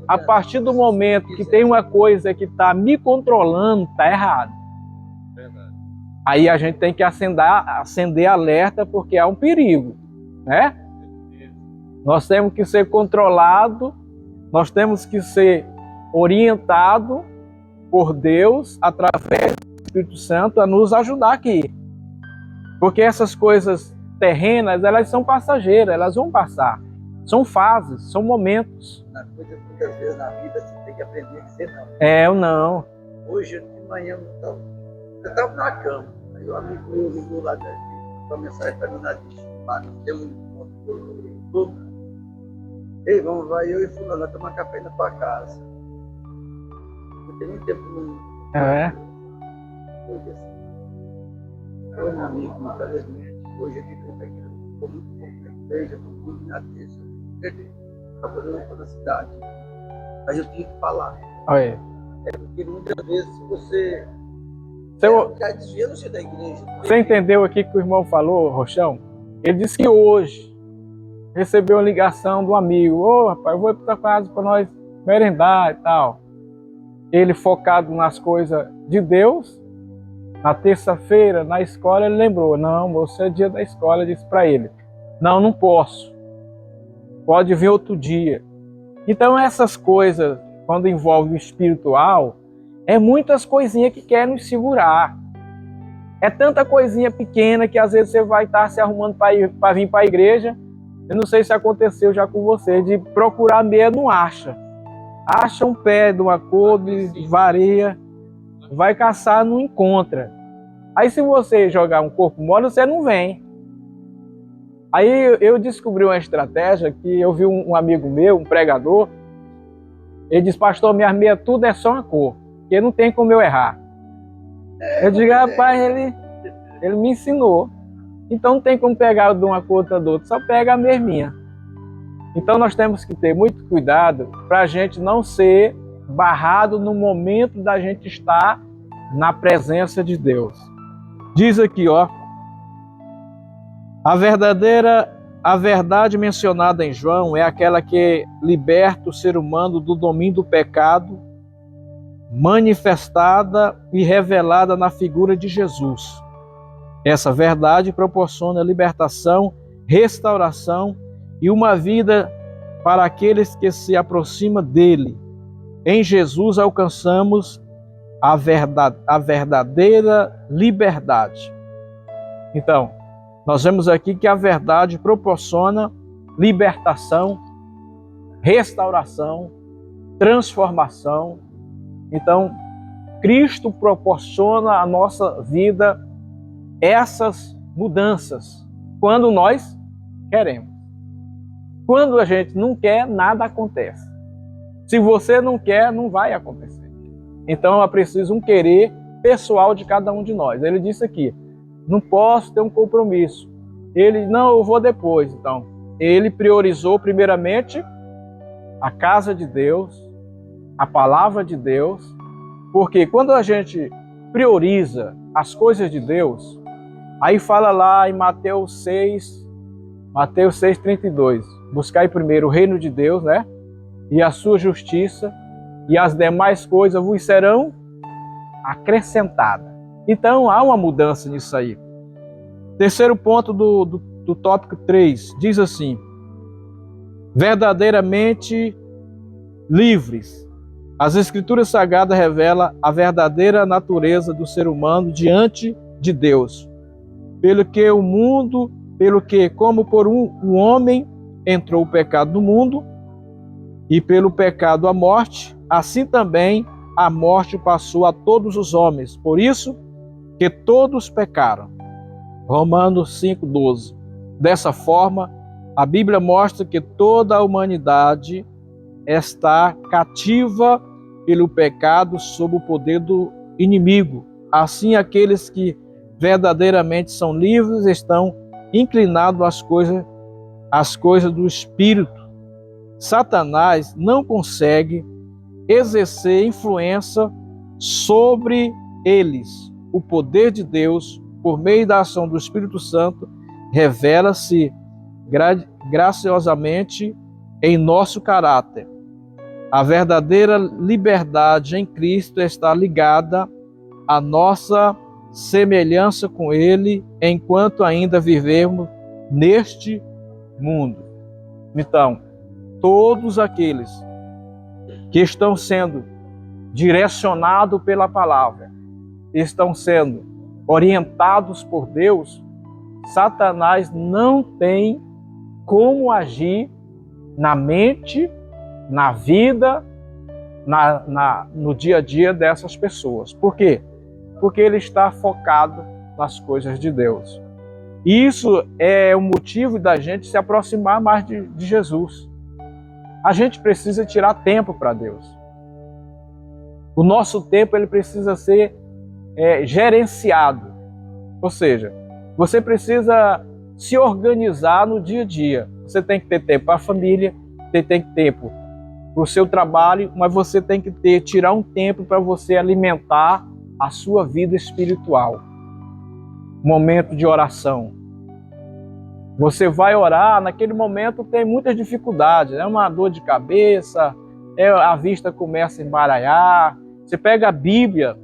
A partir do momento que tem uma coisa que está me controlando, está errado. Verdade. Aí a gente tem que acender alerta, porque há um perigo, né? Nós temos que ser controlados, nós temos que ser orientados por Deus, através do Espírito Santo, a nos ajudar aqui. Porque essas coisas terrenas, elas são passageiras, elas vão passar. São fases, são momentos. Muitas vezes na vida você tem que aprender a dizer não. É, ou não. Hoje, de manhã, eu estava na cama. Aí o amigo meu ligou lá dentro, uma mensagem para mim lá de nós temos um encontro. Ei, vamos, vai eu e fulano tomar café na tua casa. Não tem muito tempo no. É. Hoje assim. Foi um amigo, infelizmente. Hoje ele veio aqui, ficou muito pouco na igreja, no clube, na terça. Acabou não for na cidade. Mas eu tinha que falar. Olha. Porque muitas vezes você. Está desviando-se da igreja. Você entendeu aqui que o irmão falou, Rochão? Ele disse que hoje recebeu uma ligação do amigo. Ô, rapaz, eu vou para tua casa para nós merendar e tal. Ele focado nas coisas de Deus. Na terça-feira, na escola, ele lembrou. Não, você é dia da escola. Eu disse para ele. Não posso. Pode vir outro dia. Então essas coisas, quando envolve o espiritual, é muitas coisinhas que querem nos segurar. É tanta coisinha pequena que às vezes você vai estar se arrumando para vir para a igreja. Eu não sei se aconteceu já com você, de procurar meia, não acha. Acha um pé de uma cor, de vareia, vai caçar, não encontra. Aí se você jogar um corpo mole, você não vem. Aí eu descobri uma estratégia que eu vi um amigo meu, um pregador, ele disse, pastor, minhas meias tudo é só uma cor, porque não tem como eu errar. Eu digo, rapaz, ele me ensinou. Então não tem como pegar de uma cor outra do outro, só pega a mesminha. Então nós temos que ter muito cuidado para a gente não ser barrado no momento da gente estar na presença de Deus. Diz aqui, ó, a verdade mencionada em João é aquela que liberta o ser humano do domínio do pecado, manifestada e revelada na figura de Jesus. Essa verdade proporciona libertação, restauração e uma vida para aqueles que se aproximam dele. Em Jesus alcançamos a verdadeira liberdade. Então, nós vemos aqui que a verdade proporciona libertação, restauração, transformação. Então, Cristo proporciona à nossa vida essas mudanças quando nós queremos. Quando a gente não quer, nada acontece. Se você não quer, não vai acontecer. Então é preciso um querer pessoal de cada um de nós. Ele disse aqui, não posso ter um compromisso. Ele, não, eu vou depois. Então, ele priorizou primeiramente a casa de Deus, a palavra de Deus, porque quando a gente prioriza as coisas de Deus, aí fala lá em Mateus 6:32, buscai primeiro o reino de Deus, né? E a sua justiça, e as demais coisas vos serão acrescentadas. Então há uma mudança nisso aí. Terceiro ponto do tópico 3, diz assim: verdadeiramente livres. As Escrituras Sagradas revelam a verdadeira natureza do ser humano diante de Deus. Pelo que como por um homem entrou o pecado no mundo, e pelo pecado a morte, assim também a morte passou a todos os homens. Por isso que todos pecaram. Romanos 5:12. Dessa forma, a Bíblia mostra que toda a humanidade está cativa pelo pecado sob o poder do inimigo. Assim, aqueles que verdadeiramente são livres estão inclinados às coisas do Espírito. Satanás não consegue exercer influência sobre eles. O poder de Deus, por meio da ação do Espírito Santo, revela-se graciosamente em nosso caráter. A verdadeira liberdade em Cristo está ligada à nossa semelhança com Ele enquanto ainda vivemos neste mundo. Então, todos aqueles que estão sendo direcionados pela palavra, estão sendo orientados por Deus, Satanás não tem como agir na mente, na vida, no dia a dia dessas pessoas. Por quê? Porque ele está focado nas coisas de Deus. Isso é o motivo da gente se aproximar mais de Jesus. A gente precisa tirar tempo para Deus. O nosso tempo ele precisa ser gerenciado. Ou seja, você precisa se organizar no dia a dia. Você tem que ter tempo para a família, você tem que ter tempo para o seu trabalho, mas você tem que tirar um tempo para você alimentar a sua vida espiritual. Momento de oração. Você vai orar, naquele momento tem muitas dificuldades, é uma dor de cabeça, a vista começa a embaralhar. Você pega a Bíblia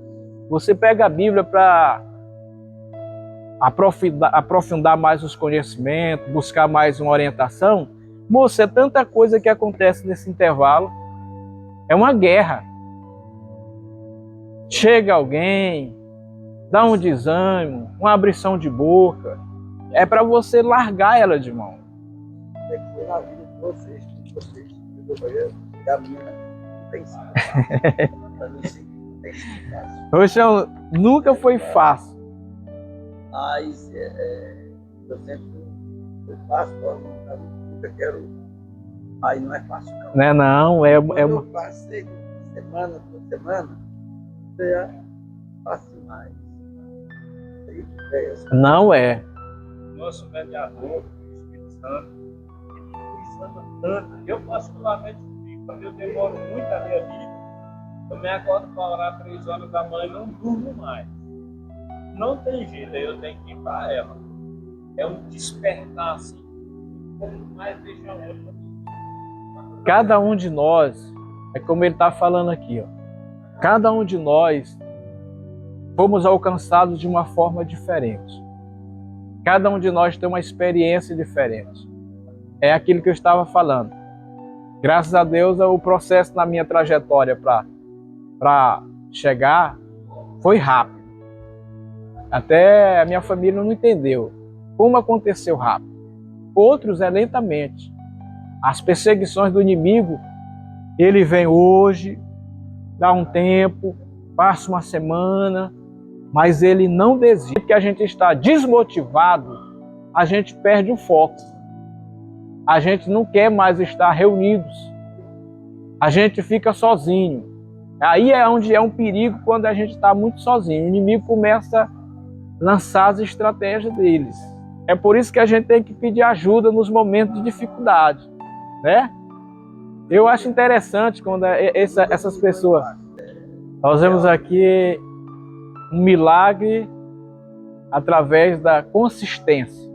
para aprofundar mais os conhecimentos, buscar mais uma orientação. Moça, é tanta coisa que acontece nesse intervalo. É uma guerra. Chega alguém, dá um desânimo, uma abrição de boca. É para você largar ela de mão. É que foi na vida de vocês, do banheiro, e a minha não tem sido. Para mim, sim, não tem sido fácil. Roxão, nunca foi fácil. Mas eu sempre foi fácil, eu nunca quero. Aí não é fácil, não. Não é não, Eu passei semana por semana, é fácil mais. Não é. Nosso mediador, o Espírito Santo, ele ensina tanto. Eu, particularmente, quando eu demoro muito a minha vida, eu me acordo para orar 3 horas da manhã e não durmo mais. Não tem jeito, aí eu tenho que ir para ela. É um despertar assim, como mais deixa outra. Cada um de nós, é como ele está falando aqui, ó. Cada um de nós fomos alcançados de uma forma diferente. Cada um de nós tem uma experiência diferente. É aquilo que eu estava falando. Graças a Deus, o processo na minha trajetória para chegar foi rápido. Até a minha família não entendeu como aconteceu rápido. Outros é lentamente. As perseguições do inimigo, ele vem hoje, dá um tempo, passa uma semana, mas ele não desiste. Porque a gente está desmotivado, a gente perde o foco. A gente não quer mais estar reunidos. A gente fica sozinho. Aí é onde é um perigo quando a gente está muito sozinho. O inimigo começa a lançar as estratégias deles. É por isso que a gente tem que pedir ajuda nos momentos de dificuldade, né? Eu acho interessante quando essas pessoas... Nós vemos aqui um milagre através da consistência.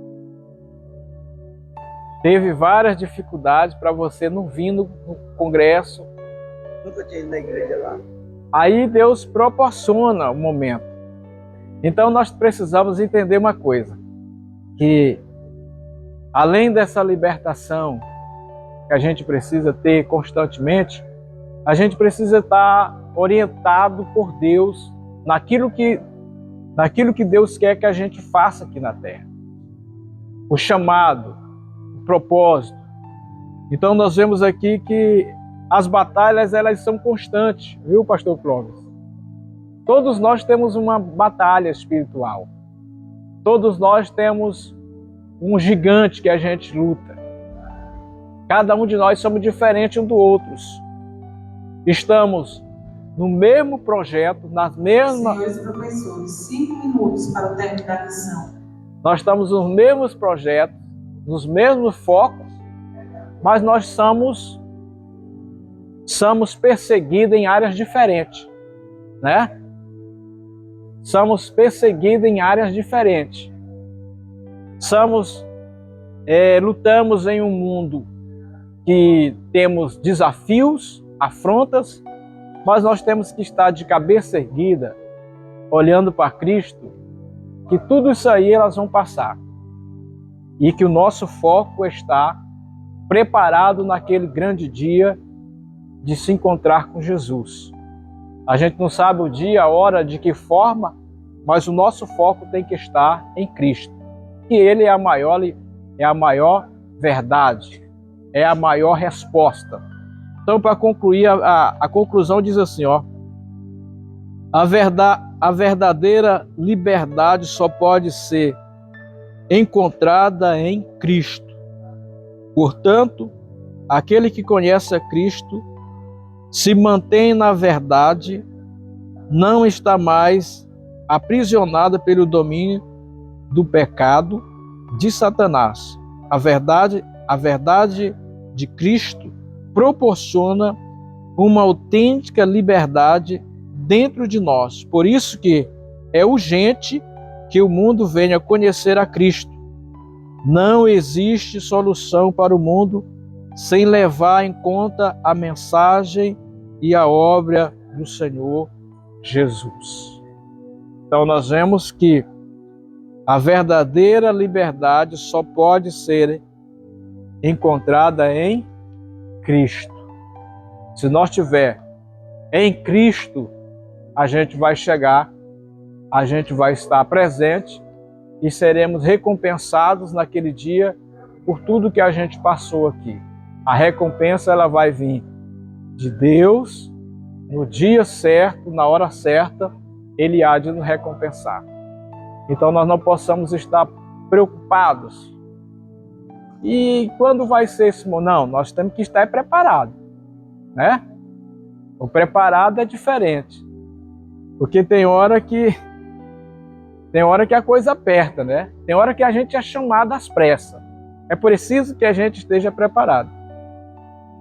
Teve várias dificuldades para você não vir no congresso. Nunca tinha ido na igreja lá. Aí Deus proporciona o momento. Então nós precisamos entender uma coisa, que além dessa libertação que a gente precisa ter constantemente, a gente precisa estar orientado por Deus naquilo que Deus quer que a gente faça aqui na terra. O chamado, o propósito. Então nós vemos aqui que as batalhas, elas são constantes, viu, pastor Clóvis? Todos nós temos uma batalha espiritual. Todos nós temos um gigante que a gente luta. Cada um de nós somos diferentes um do outro. Estamos no mesmo projeto, nas mesmas... Senhores professores, 5 minutos para o término da lição. Nós estamos nos mesmos projetos, nos mesmos focos, mas nós somos perseguidos em áreas diferentes, né? Somos perseguidos em áreas diferentes. Lutamos em um mundo que temos desafios, afrontas, mas nós temos que estar de cabeça erguida, olhando para Cristo, que tudo isso aí elas vão passar. E que o nosso foco está preparado naquele grande dia de se encontrar com Jesus. A gente não sabe o dia, a hora, de que forma, mas o nosso foco tem que estar em Cristo. E Ele é a maior verdade, é a maior resposta. Então, para concluir, a conclusão diz assim, ó: a verdadeira liberdade só pode ser encontrada em Cristo. Portanto, aquele que conhece a Cristo se mantém na verdade, não está mais aprisionado pelo domínio do pecado de Satanás. A verdade de Cristo proporciona uma autêntica liberdade dentro de nós. Por isso que é urgente que o mundo venha conhecer a Cristo. Não existe solução para o mundo sem levar em conta a mensagem e a obra do Senhor Jesus. Então nós vemos que a verdadeira liberdade só pode ser encontrada em Cristo. Se nós tiver em Cristo, a gente vai chegar, a gente vai estar presente e seremos recompensados naquele dia por tudo que a gente passou aqui. A recompensa ela vai vir de Deus, no dia certo, na hora certa, Ele há de nos recompensar. Então nós não possamos estar preocupados. E quando vai ser esse momento? Não, nós temos que estar preparados, né? O preparado é diferente. Porque tem hora que a coisa aperta, né? Tem hora que a gente é chamado às pressas. É preciso que a gente esteja preparado.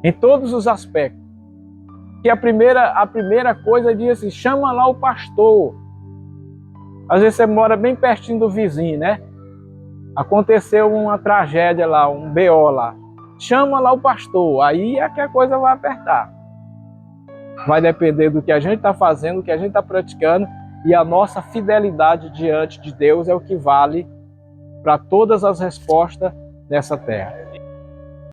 Em todos os aspectos. Que a primeira coisa diz assim, chama lá o pastor. Às vezes você mora bem pertinho do vizinho, né? Aconteceu uma tragédia lá, um BO lá. Chama lá o pastor, aí é que a coisa vai apertar. Vai depender do que a gente está fazendo, do que a gente está praticando, e a nossa fidelidade diante de Deus é o que vale para todas as respostas nessa terra.